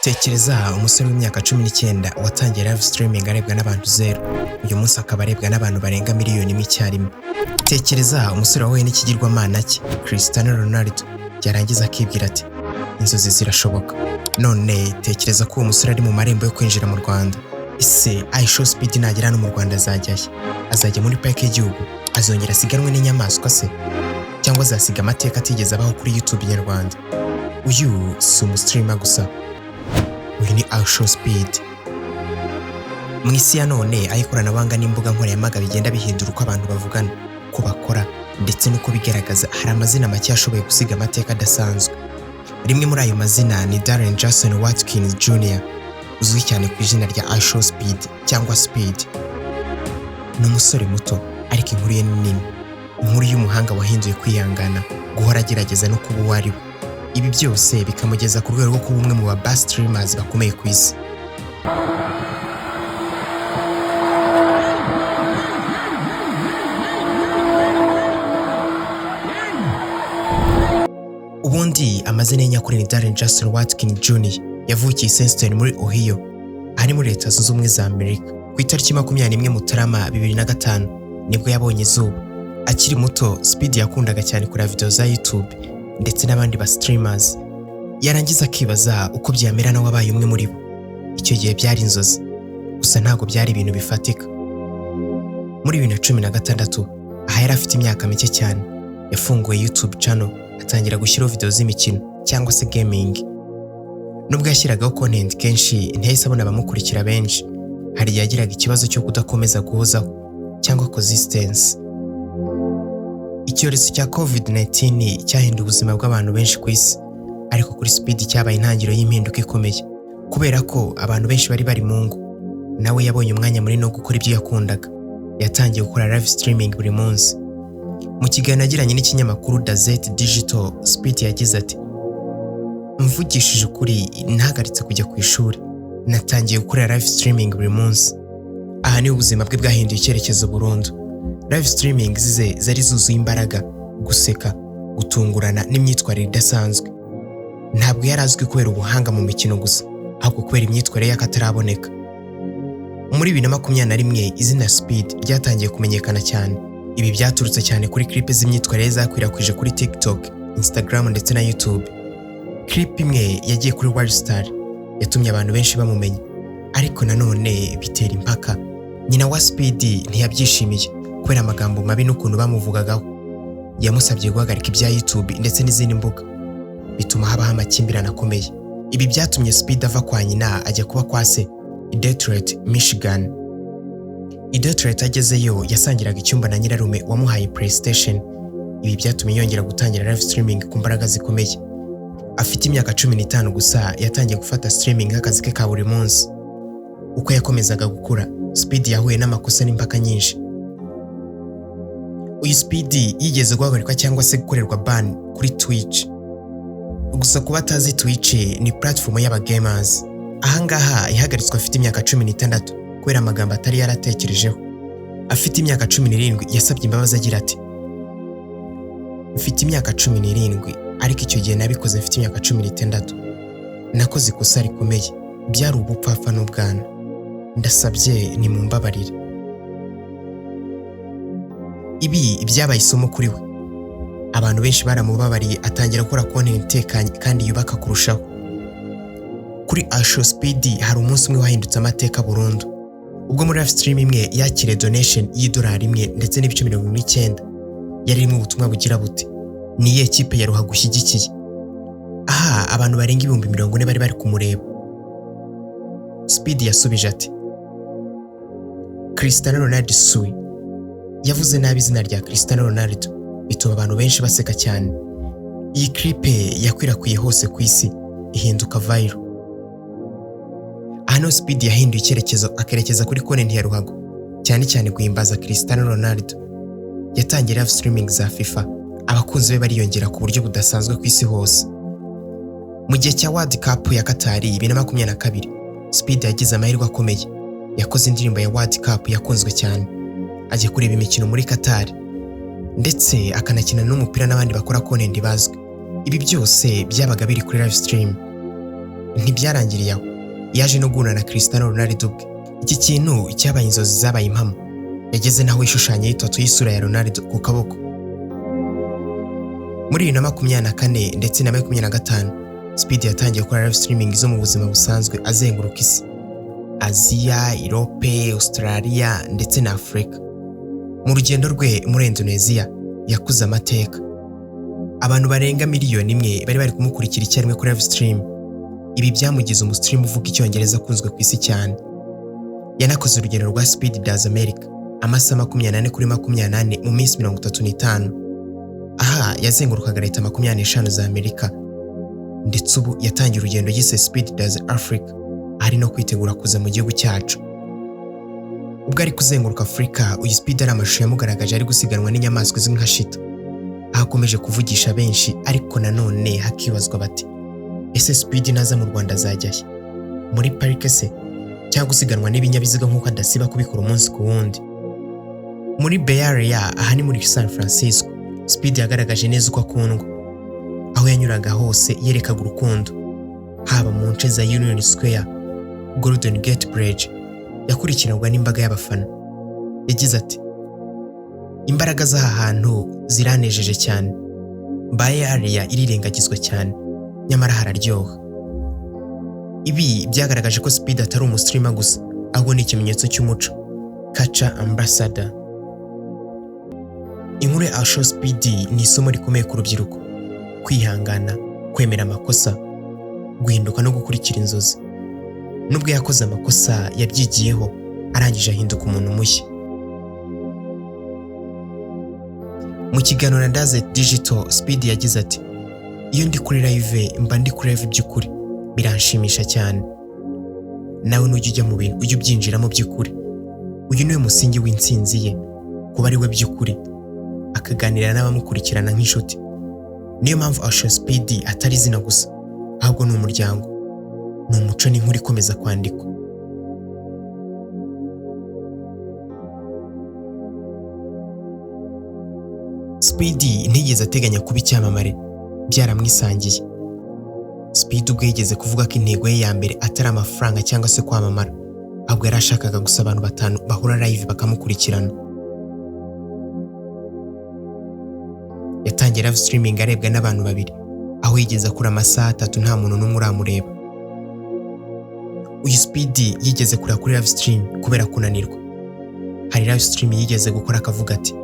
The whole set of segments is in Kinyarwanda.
Tekereza umusore w'imyaka 19 watangiye live streaming arebwa n'abantu 0, uyu munsi akaba arebwa n'abantu barenga miliyoni icyarimwe. Tekereza umusore wahuye n'ikigirwamana cye Cristiano Ronaldo yarangiza akibwira ati inzozi zirashoboka. None tekereza ko uwo musore ari mu marembo yo kwinjira mu Rwanda. Ese iShowSpeed nagera no mu Rwanda azajyahe? Azajya muri parike y'igihugu? Azongera asiganwe n'inyamaswa se? Cyangwa azasiga amateka atigeze abaho kuri YouTube Nyarwanda? Uyu si umustreamer gusa, uyu ni iShowSpeed. Mu isi ya none ayikoranabuhanga n'imbuga nkoranyambaga bigenda bihindura uko abantu bavugana, ko bakora ndetse n'uko bigaragaza. Hari amazina make ashoboye gusiga amateka adasanzwe. Rimwe muri ayo mazina ni Darren Jason Watkins Jr, uzwi cyane ku izina rya iShowSpeed cyangwa Speed. Ni umusore muto ariko inkuru ye ni nini, inkuru y'umuhanga wahinduye kwihangana, guhora agerageza no kuba uwo ari we. Ibi byose bikamugeza ku rwego rwo kuba umwe mu ba streamers bakomeye ku isi. Ubundi amazina ye nyakuri ni Darren Jason Watkins Jr. Yavukiye Senston muri Ohio, ari muri Leta Zunze Ubumwe za Amerika. Ku itariki 21 Mutarama 2005 nibwo yabonye izuba. Akiri muto, Speed yakundaga cyane kureba video za YouTube ndetse n'abandi ba streamers. Yarangiza akibaza uko byamera nawe wabaye umwe muri bo. Icyo gihe byari inzozi, gusa ntago byari ibintu bifatika. Muri 2016, aha yari afite imyaka mike cyane, yafunguye YouTube channel atangira gushyiraho video z'imikino cyangwa se gaming. Nubwo yashyiragaho content kenshi, ntiyahise abona abamukurikira benshi. Hari yagiraga ikibazo cyo kudakomeza guhozaho cyangwa consistency. Icyorezo cya COVID-19 cyahinduye ubuzima bw'abantu benshi ku isi, ariko kuri Speed cyabaye intangiriro y'impinduka ikomeye, kubera ko abantu benshi bari mu ngo. Nawe yabonye umwanya munini no gukora ibyo yakundaga. Yatangiye gukora live streaming buri munsi. Mu kiganiro yagiranye n'ikinyamakuru Dazet Digital, Speed yagize ati, mvugishije ukuri ntahagaritse kujya ku ishuri, natangiye gukora live streaming buri munsi. Aha ni ubuzima bwe bwahinduye icyerekezo burundu. Live streaming zize zari zuzuye imbaraga, guseka, gutungurana n'imyitwarire idasanzwe. Ntabwo yari azwi kubera ubuhanga mu mikino gusa, ahubwo kubera imyitwarire y'akataraboneka. Muri 2021 izina Speed ryatangiye kumenyekana cyane. Ibi byaturutse cyane kuri clip z'imyitwarire zakwirakwije kuri TikTok, Instagram ndetse na YouTube. Clip imwe yagiye kuri Worldstar yatumye abantu benshi bamumenya, ariko nanone bitera impaka. Nyina wa Speed ntiyabyishimiye kubera amagambo mabi n'ukuntu bamuvugagaho. Yamusabye guhagarika ibya YouTube ndetse n'izindi mbuga, bituma habaho amakimbirane akomeye. Ibi byatumye Speed ava kwa nyina ajya kuba kwa se i Detroit, Michigan. I Detroit agezeyo yasangiraga icyumba na nyirarume wamuhaye PlayStation. Ibi byatumye yongera gutangira live streaming ku mbaraga zikomeye. Afite imyaka 15 gusa yatangiye gufata streaming nk'akazi ke ka buri munsi. Uko yakomezaga gukura, Speed yahuye n'amakosa n'impaka nyinshi. Uyu Speed yigeze guhagarikwa cyangwa se gukorerwa ban kuri Twitch. Gusa kuba atazi Twitch ni platform y'aba gamers. Ahangaha yahagaritswe afite imyaka 16 kubera amagambo atari yaratekerejeho. Afite imyaka 17 yasabye imbabazi agira ati, mfite imyaka 17 ariko icyo gihe nabikoze mfite imyaka 16. Nakoze ikosa rikomeye, byari ubupfapfa n'ubwana. Ndasabye ni mumbabarire. Ibi byabaye isomo kuri we. Abantu benshi baramubabariye, atangira gukora content itekanye kandi yubaka kurushaho. Kuri iShowSpeed hari umunsi umwe wahindutse amateka burundu, ubwo muri live stream imwe yakire donation $1 ndetse n'ibice 90 yari irimo ubutumwa bugira buti, niye kipe ya ruhago ushyigikiye. Aha abantu barenga 40,000 bari kumureba. Speed yasubije ati, Cristiano Ronaldo suwe. Yavuze nabi izina rya Cristiano Ronaldo, bituma abantu benshi baseka cyane. Iyi clip yakwirakwiye hose ku isi, ihinduka viral. Hano Speed yahinduye icyerekezo akerekeza kuri content ya ruhago, cyane cyane guhimbaza Cristiano Ronaldo. Yatangiye live streaming za FIFA, abakunzi be bariyongera ku buryo budasanzwe ku isi hose. Mu gihe cya World Cup ya Qatar 2022, Speed yagize amahirwe akomeye. Yakoze indirimbo ya World Cup yakunzwe cyane, ajya kureba imikino muri Qatar, ndetse akanakina n'umupira n'abandi bakora content bazwi. Ibi byose byabaga biri kuri live stream. Ntibyarangiriye aho, yaje no guhura na Cristiano Ronaldo ubwe. Iki kintu cyabaye inzozi zabaye impamo. Yageze naho ishushanya y'itatu y'isura ya Ronaldo ku kaboko. Muri 2024 ndetse na 2025, Speedy yatangiye gukora live streaming zo mu buzima busanzwe azenguruka isi, Aziya, Europe, Australia ndetse na Afrika. Mu rugendo rwe muri Indonesia yakuze amateka. Abantu barenga miliyoni imwe bari kumukurikira icyarimwe kuri live stream. Ibi byamugize umustream uvuga icyongereza akunzwe ku isi cyane. Yanakoze urugendo rwa Speedy Does America amasaha 24 kuri 24 mu minsi 35. Aha yazengurukaga leta 25 za Amerika. Ndetse ubu yatangiye urugendo yise Speedy Does Africa, ari no kwitegura kuza mu gihugu cyacu. Ubwo ari kuzenguruka Afrika, uyu Speedy ari amashusho yamugaragaje ari gusiganwa n'inyamaswa zimwe nka shita. Akomeje kuvugisha benshi, ariko nanone hakibazwa bati ese Speedy naza mu Rwanda azajya he? Muri parike se? Cyangwa gusiganwa n'ibinyabiziga nk'uko adasiba kubikora umunsi ku wundi? Muri Bay Area, aha ni muri San Francisco, Speedy yagaragaje neza uko akundwa. Aho yanyuraga hose yerekaga urukundo, haba mu nce za Union Square, Golden Gate Bridge, yakurikiranwa n'imbaga y'abafana. Yagize ati, imbaraga z'aha hantu ziranejeje cyane. Bay Area irirengagizwa cyane, nyamara hararyoha. Ibi byagaragaje ko Speedy atari umustreamer gusa, ahubwo ni ikimenyetso cy'umuco, culture ambassador. Inkuru ya Show Speedy ni isomo rikomeye ku rubyiruko: kwihangana, kwemera amakosa, guhinduka no gukurikira inzozi. Nubwo yakoze amakosa, yabyigiyeho, arangije ahinduka umuntu mushya. Mu kiganiro na Dazet Digital, Speedy yagize ati, iyo ndi kuri live mba ndi kuri live by'ukuri, biranshimisha cyane. Nawe nujya ujya mu bintu ujye ubyinjiramo by'ukuri. Uyu niwe musingi w'intsinzi ye, kuba ari we by'ukuri, akaganira n'abamukurikirana nk'inshuti. Niyo mpamvu Show Speedy atari izina gusa, ahubwo ni umuryango, ni umuco n'inkuru ikomeza kwandikwa. Speedy ntigeze ateganya kuba icyamamare, byaramwisangiye. Speedy ubwo yigeze kuvuga ko intego ye ya mbere atari amafaranga cyangwa se kwamamara, ahubwo yari ashakaga gusa abantu 5 bahura live bakamukurikirana. Yatangiye live streaming arebwa n'abantu 2, aho yigeze akura amasaha 3 nta muntu n'umwe uramureba. Uyu Speedy yigeze kurira kuri live stream kubera kunanirwa. Hari live stream yigeze gukora akavuga ati,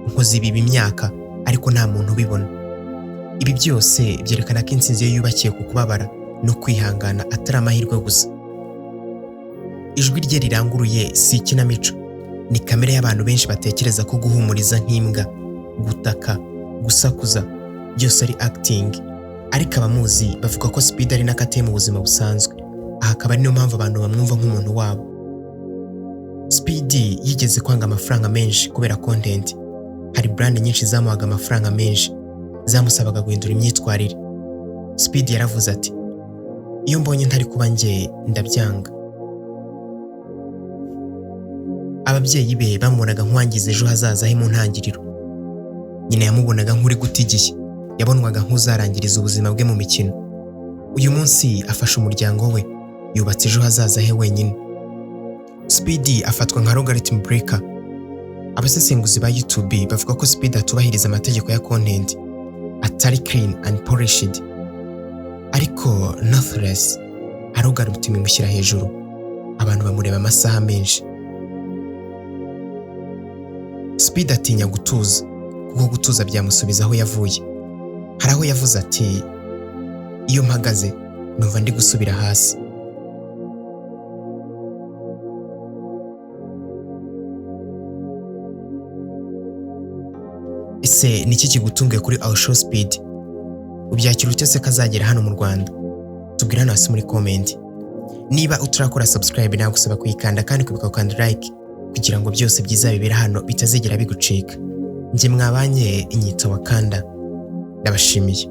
nkoze ibi imyaka ariko nta muntu ubibona. Ibi byose byerekana ko intsinzi ye yubakiye ku kubabara no kwihangana atari amahirwe gusa. Ijwi rye riranguruye si ikinamico, ni kamere y'abantu benshi batekereza ko guhumuriza nk'imbwa, gutaka, gusakuza byose ari acting. Ariko abamuzi bavuga ko Speedy ari nakateye mu buzima busanzwe. Aha akaba ari niyo mpamvu abantu bamwumva nk'umuntu wabo. Speedy yigeze kwanga amafaranga menshi kubera content. Hari brand nyinshi zamuhaga amafaranga menshi, zamusabaga guhindura imyitwarire. Speedy yaravuze ati, iyo mbonye ntari kuba njye ndabyanga. Ababyeyi be bamubonaga nk'uwangiza ejo hazaza he mu ntangiriro. Nyina yamubonaga nk'uri gutigiye, yabonwaga nk'uzarangiriza ubuzima bwe mu mikino. Uyu munsi afasha umuryango we, yubatse ejo hazaza he wenyine. Speedy afatwa nka algorithm breaker. Abasesenguzi ba YouTube bavuga ko Speedy atubahiriza amategeko ya content, atari clean and polished. Ariko nonetheless, algorithm imushyira hejuru, abantu bamureba amasaha menshi. Speedy atinya gutuza, kuko gutuza byamusubiza aho yavuye. Hari aho yavuze ati, iyo mpagaze numva ndi gusubira hasi. Ese niki kigutunguye kuri Show Speedy? Ubyakira ute se kazagera hano mu Rwanda? Tubwira hano hasi muri comment. Niba utarakora subscribe nagusaba kuyikanda kandi kubibuka gukanda like, kugira ngo byose byiza bibera hano bitazigera bigucika. Nje mwabanye inyito Wakanda. Ndabashimiye.